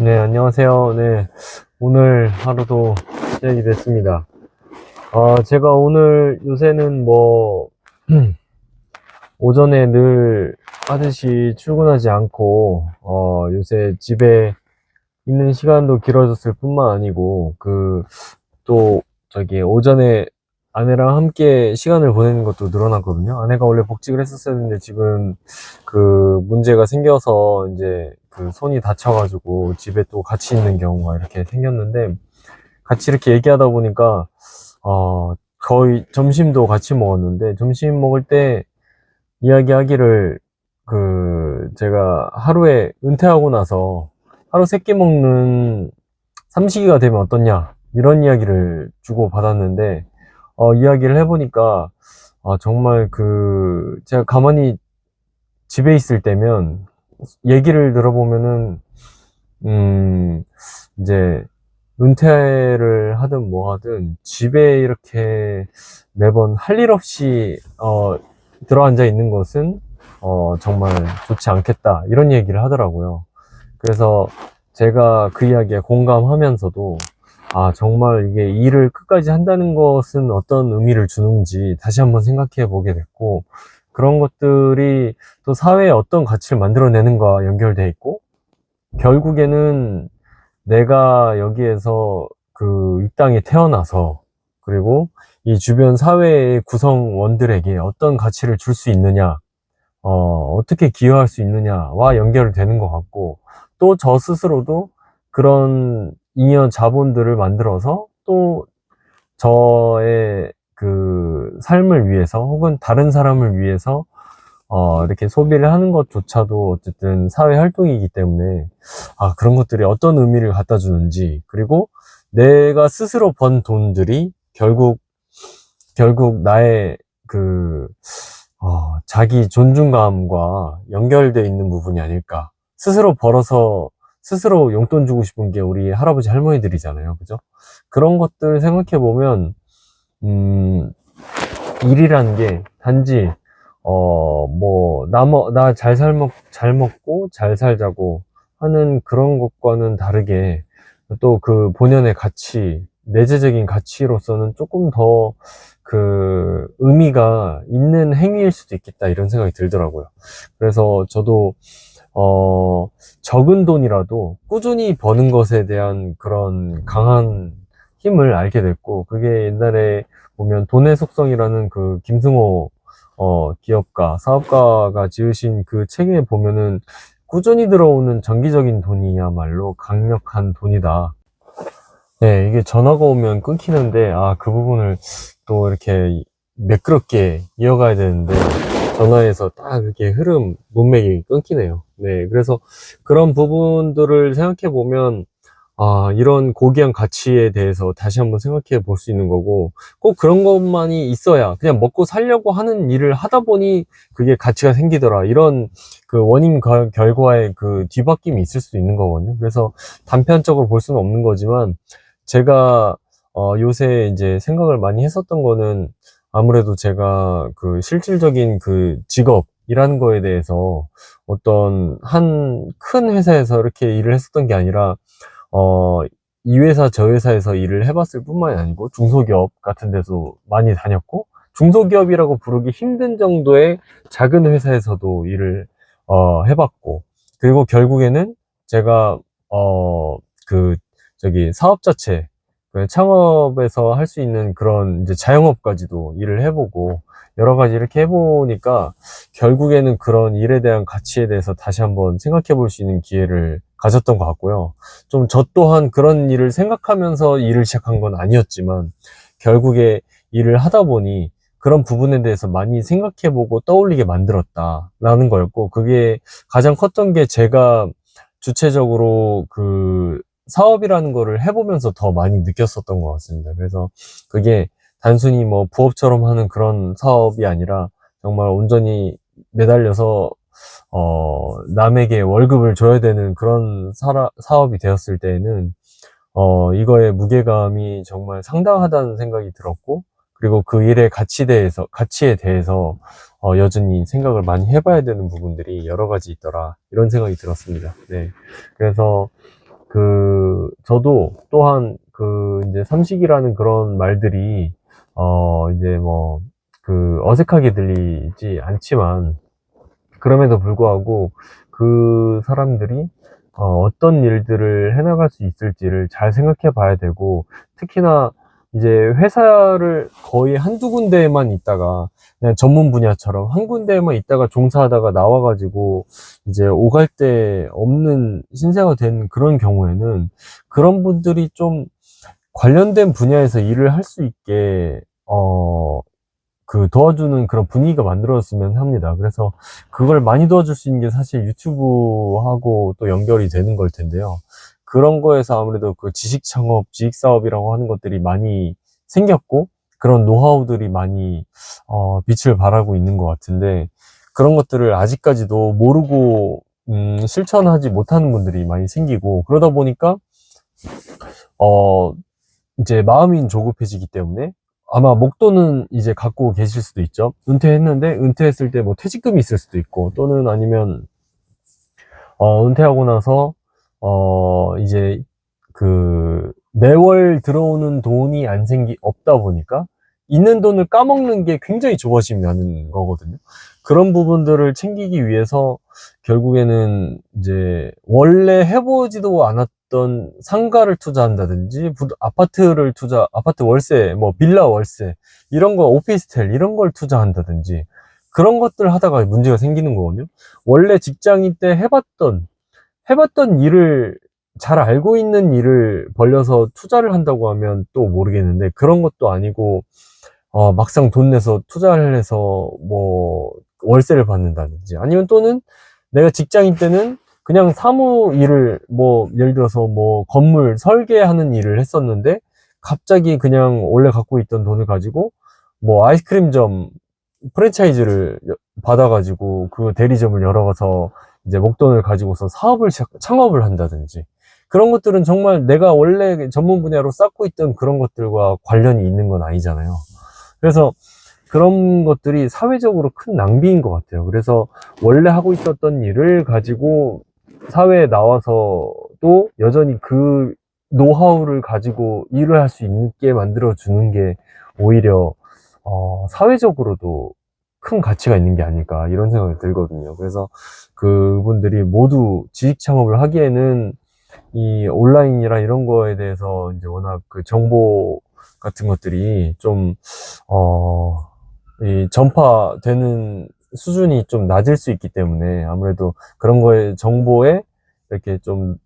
네, 안녕하세요. 네, 오늘 하루도 시작이 됐습니다. 제가 오늘 요새는 오전에 늘 하듯이 출근하지 않고, 요새 집에 있는 시간도 길어졌을 뿐만 아니고, 오전에 아내랑 함께 시간을 보내는 것도 늘어났거든요. 아내가 원래 복직을 했었었는데 지금 문제가 생겨서 이제 손이 다쳐가지고 집에 또 같이 있는 경우가 이렇게 생겼는데, 같이 이렇게 얘기하다 보니까, 거의 점심도 같이 먹었는데, 점심 먹을 때 이야기하기를, 제가 하루에 은퇴하고 나서 하루 3끼 먹는 삼식이가 되면 어떻냐, 이런 이야기를 주고 받았는데, 이야기를 해보니까, 정말 제가 가만히 집에 있을 때면, 얘기를 들어보면은, 이제, 은퇴를 하든 뭐 하든, 집에 이렇게 매번 할 일 없이, 들어앉아 있는 것은, 정말 좋지 않겠다. 이런 얘기를 하더라고요. 그래서 제가 그 이야기에 공감하면서도, 정말 이게 일을 끝까지 한다는 것은 어떤 의미를 주는지 다시 한번 생각해 보게 됐고, 그런 것들이 또 사회에 어떤 가치를 만들어내는가 연결돼 있고, 결국에는 내가 여기에서 이 땅에 태어나서, 그리고 이 주변 사회의 구성원들에게 어떤 가치를 줄 수 있느냐, 어떻게 기여할 수 있느냐와 연결되는 것 같고, 또 저 스스로도 그런 잉여 자본들을 만들어서 또 저의 삶을 위해서 혹은 다른 사람을 위해서 이렇게 소비를 하는 것조차도 어쨌든 사회 활동이기 때문에, 그런 것들이 어떤 의미를 갖다 주는지, 그리고 내가 스스로 번 돈들이 결국 나의 자기 존중감과 연결되어 있는 부분이 아닐까. 스스로 벌어서 스스로 용돈 주고 싶은 게 우리 할아버지 할머니들이잖아요. 그죠? 그런 것들 생각해 보면, 일이라는 게 단지, 나 잘 먹고 잘 살자고 하는 그런 것과는 다르게, 또 본연의 가치, 내재적인 가치로서는 조금 더 의미가 있는 행위일 수도 있겠다, 이런 생각이 들더라고요. 그래서 저도, 적은 돈이라도 꾸준히 버는 것에 대한 그런 강한 힘을 알게 됐고, 그게 옛날에 보면 돈의 속성이라는 김승호 기업가, 사업가가 지으신 그 책에 보면은 꾸준히 들어오는 정기적인 돈이야말로 강력한 돈이다. 네, 이게 전화가 오면 끊기는데, 그 부분을 또 이렇게 매끄럽게 이어가야 되는데, 전화에서 딱 이렇게 문맥이 끊기네요. 네, 그래서 그런 부분들을 생각해 보면, 이런 고귀한 가치에 대해서 다시 한번 생각해 볼 수 있는 거고, 꼭 그런 것만이 있어야 그냥 먹고 살려고 하는 일을 하다 보니 그게 가치가 생기더라, 이런 원인 결과의 뒤바뀜이 있을 수도 있는 거거든요. 그래서 단편적으로 볼 수는 없는 거지만, 제가 요새 이제 생각을 많이 했었던 거는, 아무래도 제가 실질적인 직업이라는 거에 대해서 어떤 한 큰 회사에서 이렇게 일을 했었던 게 아니라, 이 회사 저 회사에서 일을 해봤을 뿐만이 아니고 중소기업 같은 데서 많이 다녔고, 중소기업이라고 부르기 힘든 정도의 작은 회사에서도 일을 해봤고, 그리고 결국에는 제가 사업 자체, 창업에서 할 수 있는 그런 이제 자영업까지도 일을 해보고, 여러 가지 이렇게 해보니까 결국에는 그런 일에 대한 가치에 대해서 다시 한번 생각해 볼 수 있는 기회를 가졌던 것 같고요. 좀 저 또한 그런 일을 생각하면서 일을 시작한 건 아니었지만, 결국에 일을 하다 보니 그런 부분에 대해서 많이 생각해보고 떠올리게 만들었다라는 거였고, 그게 가장 컸던 게, 제가 주체적으로 사업이라는 거를 해보면서 더 많이 느꼈었던 것 같습니다. 그래서 그게 단순히 부업처럼 하는 그런 사업이 아니라, 정말 온전히 매달려서 남에게 월급을 줘야 되는 그런 사업이 되었을 때에는, 이거의 무게감이 정말 상당하다는 생각이 들었고, 그리고 그 일의 가치에 대해서, 여전히 생각을 많이 해봐야 되는 부분들이 여러 가지 있더라, 이런 생각이 들었습니다. 네. 그래서 저도 또한 이제 삼식이라는 그런 말들이, 이제 뭐, 어색하게 들리지 않지만, 그럼에도 불구하고 그 사람들이 어떤 일들을 해나갈 수 있을지를 잘 생각해 봐야 되고, 특히나 이제 회사를 거의 한두 군데에만 있다가 그냥 전문 분야처럼 한 군데에만 있다가 종사하다가 나와가지고 이제 오갈 데 없는 신세가 된 그런 경우에는, 그런 분들이 좀 관련된 분야에서 일을 할 수 있게 도와주는 그런 분위기가 만들어졌으면 합니다. 그래서 그걸 많이 도와줄 수 있는 게 사실 유튜브하고 또 연결이 되는 걸 텐데요. 그런 거에서 아무래도 그 지식 창업, 지식 사업이라고 하는 것들이 많이 생겼고, 그런 노하우들이 많이 빛을 발하고 있는 것 같은데, 그런 것들을 아직까지도 모르고 실천하지 못하는 분들이 많이 생기고, 그러다 보니까 이제 마음이 조급해지기 때문에, 아마 목돈은 이제 갖고 계실 수도 있죠. 은퇴했는데, 은퇴했을 때 뭐 퇴직금이 있을 수도 있고, 또는 아니면 은퇴하고 나서 이제 매월 들어오는 돈이 없다 보니까 있는 돈을 까먹는 게 굉장히 조바심이 나는 거거든요. 그런 부분들을 챙기기 위해서 결국에는 이제 원래 해보지도 않았던 상가를 투자한다든지, 아파트 월세, 뭐 빌라 월세, 이런 거, 오피스텔 이런 걸 투자한다든지, 그런 것들 하다가 문제가 생기는 거거든요. 원래 직장인 때 해봤던 일을, 잘 알고 있는 일을 벌려서 투자를 한다고 하면 또 모르겠는데, 그런 것도 아니고 막상 돈 내서 투자를 해서 뭐 월세를 받는다든지, 아니면 또는 내가 직장인 때는 그냥 사무 일을, 뭐 예를 들어서 뭐 건물 설계하는 일을 했었는데, 갑자기 그냥 원래 갖고 있던 돈을 가지고 뭐 아이스크림점 프랜차이즈를 받아가지고 그 대리점을 열어서 이제 목돈을 가지고서 창업을 한다든지, 그런 것들은 정말 내가 원래 전문 분야로 쌓고 있던 그런 것들과 관련이 있는 건 아니잖아요. 그래서 그런 것들이 사회적으로 큰 낭비인 것 같아요. 그래서 원래 하고 있었던 일을 가지고 사회에 나와서도 여전히 그 노하우를 가지고 일을 할 수 있게 만들어주는 게 오히려 사회적으로도 큰 가치가 있는 게 아닐까, 이런 생각이 들거든요. 그래서 그분들이 모두 지식 창업을 하기에는 이 온라인이나 이런 거에 대해서 이제 워낙 그 정보 같은 것들이 좀, 이 전파되는 수준이 좀 낮을 수 있기 때문에, 아무래도 그런 거에, 정보에 이렇게 좀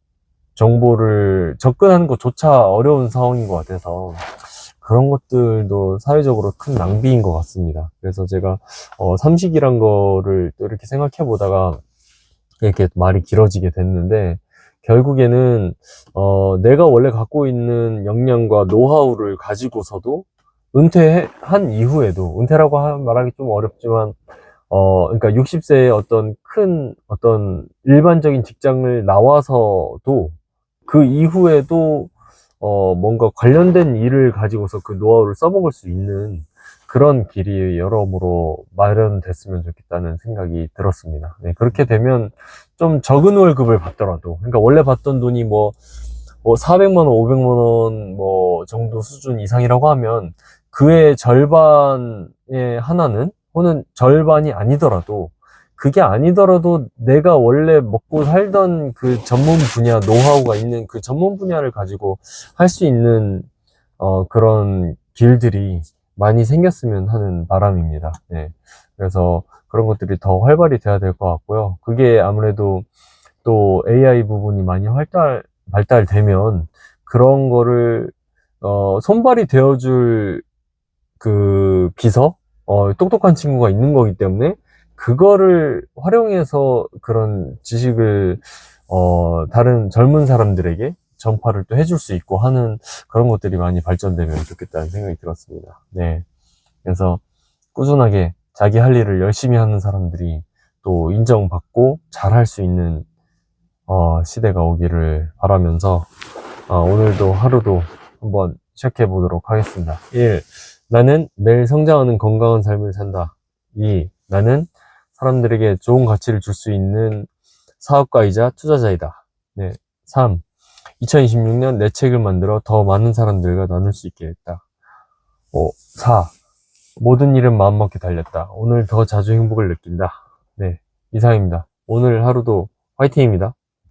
정보를 접근하는 것조차 어려운 상황인 것 같아서, 그런 것들도 사회적으로 큰 낭비인 것 같습니다. 그래서 제가 삼식이란 거를 또 이렇게 생각해 보다가 이렇게 말이 길어지게 됐는데, 결국에는 내가 원래 갖고 있는 역량과 노하우를 가지고서도 은퇴한 이후에도, 은퇴라고 말하기 좀 어렵지만 그러니까 60세에 어떤 일반적인 직장을 나와서도 그 이후에도 뭔가 관련된 일을 가지고서 그 노하우를 써먹을 수 있는 그런 길이 여러모로 마련됐으면 좋겠다는 생각이 들었습니다. 네, 그렇게 되면 좀 적은 월급을 받더라도, 그러니까 원래 받던 돈이 뭐 400만 원, 500만 원 뭐 정도 수준 이상이라고 하면, 그의 절반의 하나는, 혹은 절반이 아니더라도, 그게 아니더라도 내가 원래 먹고 살던 그 전문 분야, 노하우가 있는 그 전문 분야를 가지고 할 수 있는 그런 길들이 많이 생겼으면 하는 바람입니다. 네. 그래서 그런 것들이 더 활발히 돼야 될 것 같고요. 그게 아무래도 또 AI 부분이 많이 발달되면, 그런 거를 손발이 되어줄 비서, 똑똑한 친구가 있는 거기 때문에, 그거를 활용해서 그런 지식을 다른 젊은 사람들에게 전파를 또 해줄 수 있고 하는, 그런 것들이 많이 발전되면 좋겠다는 생각이 들었습니다. 네. 그래서 꾸준하게 자기 할 일을 열심히 하는 사람들이 또 인정받고 잘할 수 있는 시대가 오기를 바라면서, 오늘도 하루도 한번 시작해 보도록 하겠습니다. 1. 나는 매일 성장하는 건강한 삶을 산다. 2. 나는 사람들에게 좋은 가치를 줄 수 있는 사업가이자 투자자이다. 네. 3. 2026년 내 책을 만들어 더 많은 사람들과 나눌 수 있게 됐다. 4. 모든 일은 마음먹기 달렸다. 오늘 더 자주 행복을 느낀다. 네, 이상입니다. 오늘 하루도 화이팅입니다.